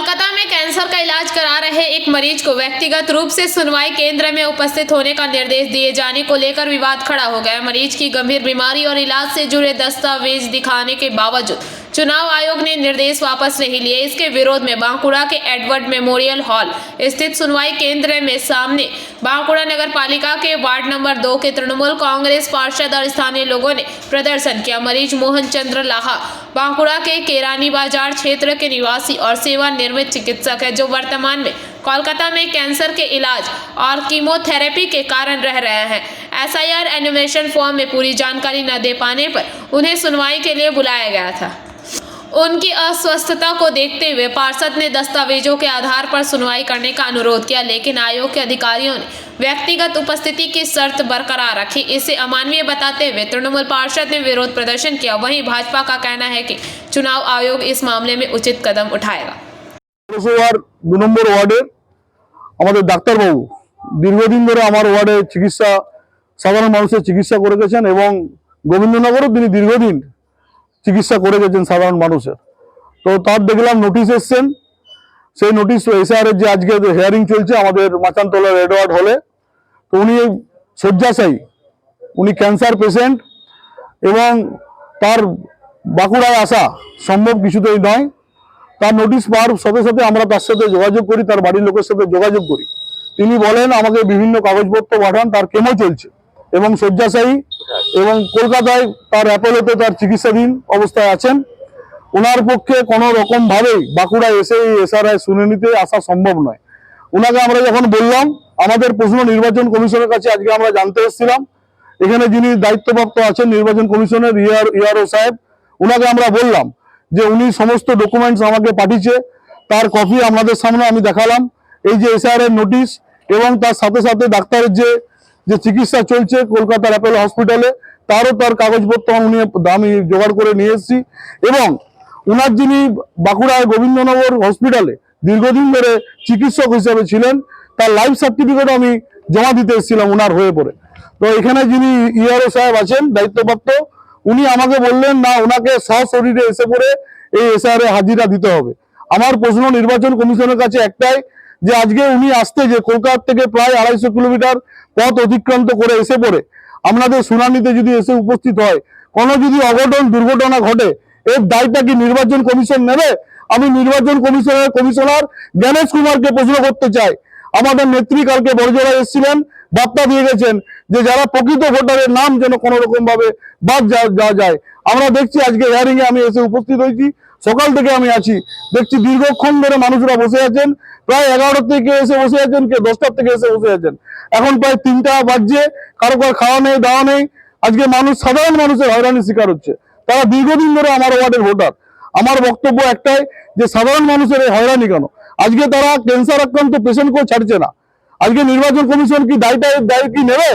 कोलकाता में कैंसर का इलाज करा रहे एक मरीज को व्यक्तिगत रूप से सुनवाई केंद्र में उपस्थित होने का निर्देश दिए जाने को लेकर विवाद खड़ा हो गया। मरीज की गंभीर बीमारी और इलाज से जुड़े दस्तावेज दिखाने के बावजूद चुनाव आयोग ने निर्देश वापस नहीं लिए। इसके विरोध में बांकुड़ा के एडवर्ड मेमोरियल हॉल स्थित सुनवाई केंद्र में सामने बांकुड़ा नगर पालिका के वार्ड नंबर 2 के तृणमूल कांग्रेस पार्षद और स्थानीय लोगों ने प्रदर्शन किया। मरीज मोहन चंद्र लाहा बांकुड़ा के केरानी बाजार क्षेत्र के निवासी और सेवानिवृत्त चिकित्सक है, जो वर्तमान में कोलकाता में कैंसर के इलाज और कीमोथेरेपी के कारण रह रहे हैं। SIR एनिमेशन फॉर्म में पूरी जानकारी न दे पाने पर उन्हें सुनवाई के लिए बुलाया गया था। उनकी अस्वस्थता को देखते हुए पार्षद ने दस्तावेजों के आधार पर सुनवाई करने का अनुरोध किया, लेकिन आयोग के अधिकारियों ने व्यक्तिगत उपस्थिति की शर्त बरकरार रखी। इसे अमानवीय बताते हुए तृणमूल पार्षद ने विरोध प्रदर्शन किया। वहीं भाजपा का कहना है कि चुनाव आयोग इस मामले में उचित कदम उठाएगा। 2 নম্বর ওয়ার্ডের আমাদের ডাক্তারবাবু দীর্ঘদিন ধরে আমার ওয়ার্ডে চিকিৎসা সাধারণ মানুষের চিকিৎসা করে গেছেন এবং গোবিন্দনগরও তিনি দীর্ঘদিন চিকিৎসা করে গেছেন সাধারণ মানুষের। তো তার দেখলাম নোটিশ এসছেন, সেই নোটিশ SIR এর যে আজকে হিয়ারিং চলছে আমাদের মাচানতলা রেডওয়ার্ড হলে, তো উনি শয্যাশায়ী, উনি ক্যান্সার পেশেন্ট এবং তার বাঁকুড়ায় আসা সম্ভব কিছুতেই নয়। তার নোটিশ পাওয়ার সাথে সাথে আমরা তার সাথে যোগাযোগ করি, তার বাড়ির লোকের সাথে যোগাযোগ করি। তিনি বলেন আমাকে বিভিন্ন কাগজপত্র পাঠান, তার কেমো চলছে এবং শয্যাশায়ী এবং কলকাতায় তার অ্যাপোলোতে তার চিকিৎসাধীন অবস্থায় আছেন। ওনার পক্ষে কোনো রকম ভাবেই বাঁকুড়া এসে এই SIR শুনে নিতে আসা সম্ভব নয়। ওনাকে আমরা যখন বললাম, আমাদের প্রশ্ন নির্বাচন কমিশনের কাছে আজকে আমরা জানতে এসেছিলাম, এখানে যিনি দায়িত্বপ্রাপ্ত আছেন নির্বাচন কমিশনের ERO সাহেব, ওনাকে আমরা বললাম যে উনি সমস্ত ডকুমেন্টস আমাকে পাঠিয়েছে, তার কপি আপনাদের সামনে আমি দেখালাম। এই যে SIR এর নোটিশ এবং তার সাথে সাথে ডাক্তারের যে চিকিৎসা চলছে কলকাতার অ্যাপোলো হসপিটালে, তার কাগজপত্র আমি জোগাড় করে নিয়ে এসেছি এবং উনার যিনি বাঁকুড়ায় গোবিন্দনগর হসপিটালে দীর্ঘদিন ধরে চিকিৎসক হিসেবে ছিলেন, তার লাইফ সার্টিফিকেট আমি জমা দিতে এসেছিলাম ওনার হয়ে পড়ে। তো এখানে যিনি ERO সাহেব আছেন দায়িত্বপ্রাপ্ত, উনি আমাকে বললেন না, ওনাকে সশরীরে এসে পড়ে এই SIR এ হাজিরা দিতে হবে। আমার প্রশ্ন নির্বাচন কমিশনের কাছে একটাই, যে আজকে উনি আসতে যে কলকাতা থেকে প্রায় 250 কিলোমিটার পথ অতিক্রান্ত করে এসে পড়ে আপনাদের শুনানিতে যদি এসে উপস্থিত হয়, কোনো যদি অঘটন দুর্ঘটনা ঘটে, এর দায়টা কি নির্বাচন কমিশন নেবে? আমি নির্বাচন কমিশনার জ্ঞানেশ কুমারকে প্রশ্ন করতে চাই। আমাদের নেত্রী কালকে বড়জোড়ায় এসেছিলেন, বার্তা দিয়ে গেছেন যে যারা প্রকৃত ভোটারের নাম যেন কোনো রকম ভাবে বাদ যাওয়া যায়। আমরা দেখছি আজকে হিয়ারিং এ আমি এসে উপস্থিত হয়েছি, সকাল থেকে আমি আছি, দেখছি দীর্ঘক্ষণ ধরে মানুষরা বসে আছেন, প্রায় 11টা থেকে এসে বসে আছেন, কে 10টা থেকে এসে বসে আছেন। এখন প্রায় 3টা বাজছে, কারো খাওয়া নেই দাওয়া নেই। আজকে সাধারণ মানুষের হয়রানির শিকার হচ্ছে। তারা দীর্ঘদিন ধরে আমার ওয়ার্ডের ভোটার। আমার বক্তব্য একটাই, যে সাধারণ মানুষের এই হয়রানি কেন? আজকে তারা ক্যান্সার আক্রান্ত পেশেন্টকেও ছাড়ছে না। আজকে নির্বাচন কমিশন কি দায় কি নেবে?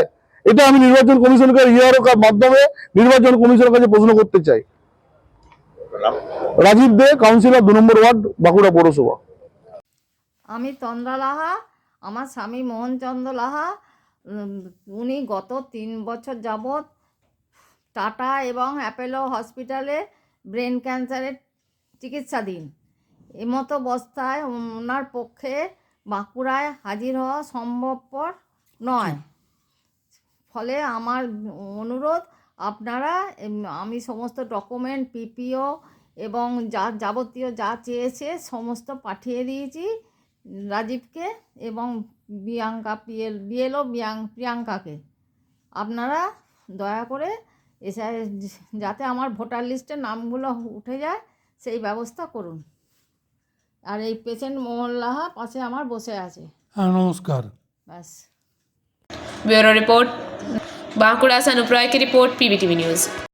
এটা আমি নির্বাচন কমিশনকে ERO মাধ্যমে নির্বাচন কমিশনের কাছে প্রশ্ন করতে চাই। রাজীব দে, কাউন্সিলর 2 নম্বর ওয়ার্ড, বাঁকুড়া পৌরসভা। আমি তন্দ্রা লাহা, আমার স্বামী মোহনচন্দ্র লাহা। উনি গত 3 বছর যাবৎ টাটা এবং অ্যাপোলো হসপিটালে ব্রেন ক্যান্সারের চিকিৎসাধীন। এমতো অবস্থায় ওনার পক্ষে বাঁকুড়ায় হাজির হওয়া সম্ভবপর নয়। ফলে আমার অনুরোধ, আপনারা আমি সমস্ত ডকুমেন্ট PPO এবং যাবতীয় যা চেয়েছে সমস্ত পাঠিয়ে দিয়েছি রাজীবকে এবং BLO প্রিয়াঙ্কাকে। আপনারা দয়া করে SIR যাতে আমার ভোটার লিস্টের নামগুলো উঠে যায় সেই ব্যবস্থা করুন। আর এই পেশেন্ট মোহন লাহা পাশে আমার বসে আছে। নমস্কার। ব্যাস। ब्यूरो रिपोर्ट, बांकुड़ा से अनुप्राय की रिपोर्ट, PBTV न्यूज़।